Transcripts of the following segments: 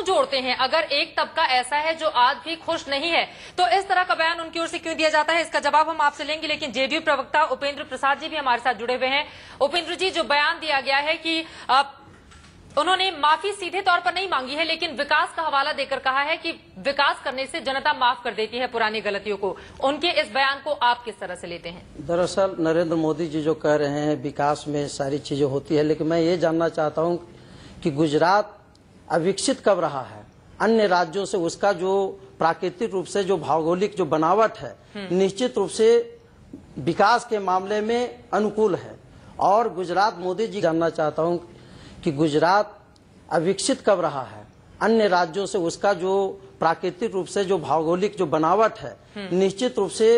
जोड़ते हैं? अगर एक तबका ऐसा है जो आज भी खुश नहीं है, तो इस तरह का बयान उनकी ओर से क्यों दिया जाता है? इसका जवाब हम आपसे लेंगे, लेकिन जेडीयू प्रवक्ता उपेंद्र प्रसाद जी भी हमारे साथ जुड़े हुए हैं। उपेंद्र जी, जो बयान दिया गया है कि उन्होंने माफी सीधे तौर पर नहीं मांगी है, लेकिन विकास का हवाला देकर कहा है कि विकास करने से जनता माफ कर देती है पुरानी गलतियों को। उनके इस बयान को आप किस तरह से लेते हैं? दरअसल नरेंद्र मोदी जी जो कह रहे हैं विकास में सारी चीजें होती है, लेकिन मैं ये जानना चाहता हूं कि गुजरात अविकसित कब रहा है? अन्य राज्यों से उसका जो प्राकृतिक रूप से जो भौगोलिक जो बनावट है निश्चित रूप से विकास के मामले में अनुकूल है। और गुजरात मोदी जी जानना चाहता हूं कि गुजरात अविकसित कब रहा है? अन्य राज्यों से उसका जो प्राकृतिक रूप से जो भौगोलिक जो बनावट है निश्चित रूप से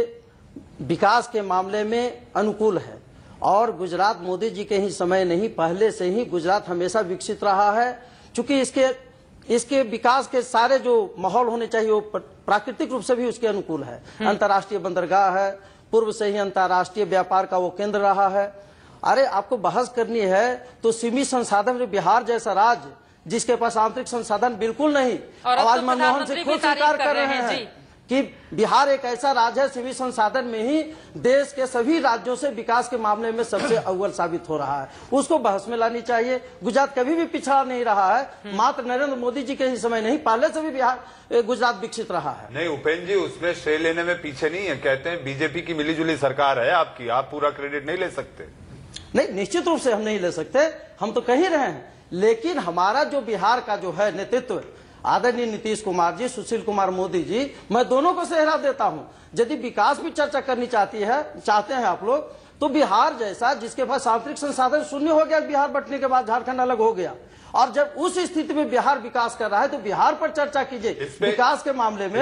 विकास के मामले में अनुकूल है। और गुजरात मोदी जी के ही समय नहीं, पहले से ही गुजरात हमेशा विकसित रहा है, क्योंकि इसके विकास के सारे जो माहौल होने चाहिए वो प्राकृतिक रूप से भी उसके अनुकूल है। अंतर्राष्ट्रीय बंदरगाह है, पूर्व से ही अंतर्राष्ट्रीय व्यापार का वो केंद्र रहा है। अरे आपको बहस करनी है तो सीमित संसाधन, बिहार जैसा राज्य जिसके पास आंतरिक संसाधन बिल्कुल नहीं, और आज मनमोहन सिंह खुद स्वीकार कर रहे हैं कि बिहार एक ऐसा राज्य है सीमित संसाधन में ही देश के सभी राज्यों से विकास के मामले में सबसे अव्वल साबित हो रहा है। उसको बहस में लानी चाहिए। गुजरात कभी भी पिछड़ा नहीं रहा है, मात्र नरेंद्र मोदी जी के ही समय नहीं, पहले से भी गुजरात विकसित रहा है। नहीं उपेंद्र जी, उसमें श्रेय लेने में पीछे नहीं है। कहते हैं बीजेपी की मिलीजुली सरकार है आपकी, आप पूरा क्रेडिट नहीं ले सकते। नहीं, निश्चित रूप से हम नहीं ले सकते, हम तो कह ही रहे हैं। लेकिन हमारा जो बिहार का जो है नेतृत्व, आदरणीय नीतीश कुमार जी, सुशील कुमार मोदी जी, मैं दोनों को सेहरा देता हूं। यदि विकास भी चर्चा करनी चाहते हैं आप लोग, तो बिहार जैसा जिसके पास आंतरिक संसाधन शून्य हो गया, बिहार बंटने के बाद झारखंड अलग हो गया, और जब उस स्थिति में बिहार विकास कर रहा है तो बिहार पर चर्चा कीजिए विकास के मामले में।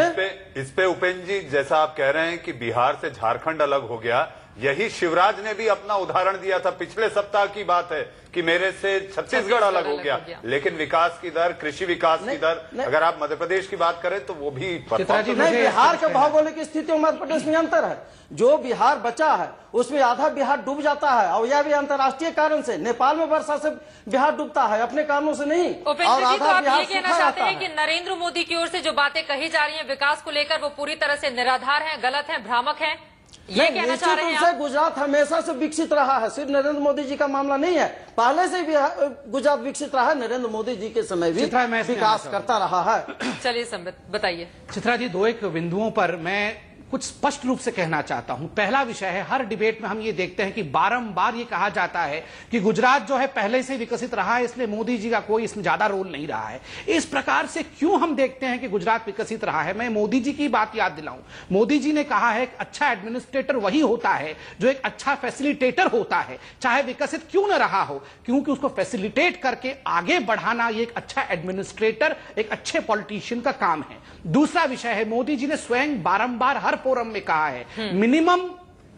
इस पे उपेंद्र जी, जैसा आप कह रहे हैं कि बिहार से झारखंड अलग हो गया, यही शिवराज ने भी अपना उदाहरण दिया था। पिछले सप्ताह की बात है कि मेरे से छत्तीसगढ़ अलग हो गया। लेकिन विकास की दर, कृषि विकास की दर, अगर आप मध्य प्रदेश की बात करें तो वो भी नहीं। बिहार के भौगोलिक स्थिति में मध्य प्रदेश में अंतर है। जो बिहार बचा है उसमें आधा बिहार डूब जाता है, और यह भी अंतर्राष्ट्रीय कारण से। नेपाल में वर्षा से बिहार डूबता है, अपने कारणों से नहीं। और आधा बिहार ये कहना चाहते हैं कि नरेंद्र मोदी की ओर से जो बातें कही जा रही है विकास को लेकर, वो पूरी तरह से निराधार है, गलत है, भ्रामक है, ये कहना चाह रहे हैं आप? गुजरात हमेशा से विकसित रहा है, सिर्फ नरेंद्र मोदी जी का मामला नहीं है, पहले से भी गुजरात विकसित रहा है। नरेंद्र मोदी जी के समय भी विकास करता रहा है। चलिए संबित बताइए। चित्रा जी, दो एक बिंदुओं पर मैं कुछ स्पष्ट रूप से कहना चाहता हूं। पहला विषय है, हर डिबेट में हम ये देखते हैं कि बारंबार ये कहा जाता है कि गुजरात जो है पहले से विकसित रहा है, इसलिए मोदी जी का कोई इसमें ज्यादा रोल नहीं रहा है। इस प्रकार से क्यों हम देखते हैं कि गुजरात विकसित रहा है? मैं मोदी जी की बात याद दिलाऊं। मोदी जी ने कहा है कि अच्छा एडमिनिस्ट्रेटर वही होता है जो एक अच्छा फैसिलिटेटर होता है, चाहे विकसित क्यों न रहा हो, क्योंकि उसको फैसिलिटेट करके आगे बढ़ाना ये एक अच्छा एडमिनिस्ट्रेटर, एक अच्छे पॉलिटिशियन का काम है। दूसरा विषय है, मोदी जी ने स्वयं बारंबार हर फोरम में कहा है, मिनिमम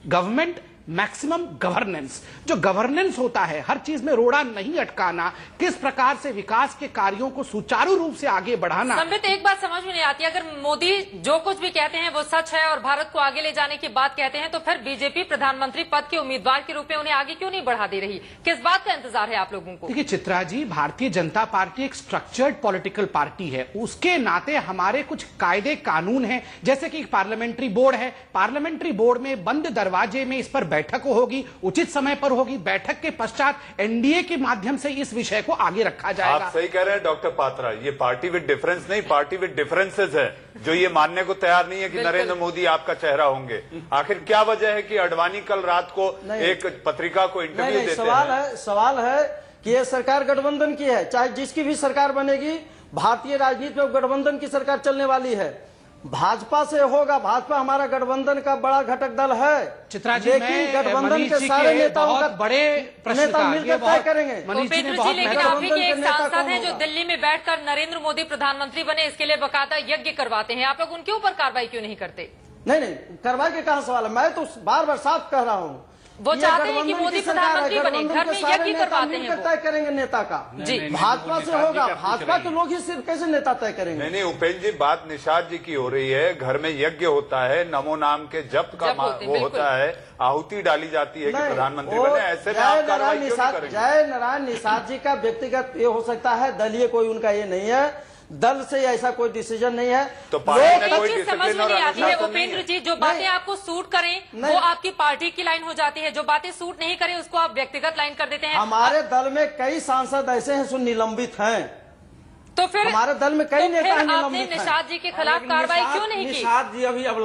गवर्नमेंट मैक्सिमम गवर्नेंस। जो गवर्नेंस होता है, हर चीज में रोड़ा नहीं अटकाना, किस प्रकार से विकास के कार्यों को सुचारू रूप से आगे बढ़ाना। संबित, एक बात समझ में नहीं आती, अगर मोदी जो कुछ भी कहते हैं वो सच है और भारत को आगे ले जाने की बात कहते हैं, तो फिर बीजेपी प्रधानमंत्री पद के उम्मीदवार के रूप में उन्हें आगे क्यों नहीं बढ़ा दे रही? किस बात का इंतजार है आप लोगों को? देखिए चित्रा जी, भारतीय जनता पार्टी एक स्ट्रक्चर्ड पॉलिटिकल पार्टी है। उसके नाते हमारे कुछ कायदे कानून हैं, जैसे कि पार्लियामेंट्री बोर्ड है। पार्लियामेंट्री बोर्ड में बंद दरवाजे में इस पर बैठक होगी, उचित समय पर होगी। बैठक के पश्चात एनडीए के माध्यम से इस विषय को आगे रखा जाएगा। आप सही कह रहे हैं डॉक्टर पात्रा, ये पार्टी विद डिफरेंस नहीं, पार्टी विद डिफरेंसेस है, जो ये मानने को तैयार नहीं है कि नरेंद्र मोदी आपका चेहरा होंगे। आखिर क्या वजह है कि अडवाणी कल रात को एक पत्रिका को इंटरव्यू देते हैं? सवाल है कि ये सरकार गठबंधन की है, चाहे जिसकी भी सरकार बनेगी, भारतीय राजनीति में गठबंधन की सरकार चलने वाली है। भाजपा से होगा, भाजपा हमारा गठबंधन का बड़ा घटक दल है। चित्रा जी, लेकिन गठबंधन के सारे नेताओं का बड़े नेता मिलकर तय करेंगे। उपेंद्र जी, लेकिन अभी के एक सांसद हैं जो दिल्ली में बैठकर नरेंद्र मोदी प्रधानमंत्री बने, इसके लिए बकायदा यज्ञ करवाते हैं। आप लोग उनके ऊपर कार्रवाई क्यों नहीं करते? नहीं, कार्रवाई के कहां सवाल है? मैं तो बार बार साफ कह रहा हूँ, वो चाहते हैं कि मोदी प्रधानमंत्री बने, घर में यज्ञ करवाते हैं। तय करेंगे नेता का जी, भाजपा से होगा, भाजपा के लोग ही सिर्फ कैसे नेता तय करेंगे? नहीं उपेंद्र जी, बात निषाद जी की हो रही है। घर में यज्ञ होता है, नमो नाम के जप का वो होता है, आहुति डाली जाती है कि प्रधानमंत्री बने। ऐसे में आप कार्रवाई क्यों नहीं करेंगे? जय नारायण निषाद जी का व्यक्तिगत ये हो सकता है, दलीय कोई उनका ये नहीं है। दल से ऐसा कोई डिसीजन नहीं है। तो पार्टी ने एक कोई चीज समझ डिसिप्लिन में और नहीं आती है अनुशासन नहीं उपेंद्र है। जी, जो बातें आपको सूट करें वो आपकी पार्टी की लाइन हो जाती है, जो बातें सूट नहीं करें उसको आप व्यक्तिगत लाइन कर देते हैं। हमारे दल में कई सांसद ऐसे हैं जो निलंबित हैं, तो फिर हमारे दल में कई नेता आपने निलंबित हैं। निषाद जी के खिलाफ कार्रवाई क्यों नहीं की? निषाद जी अभी अब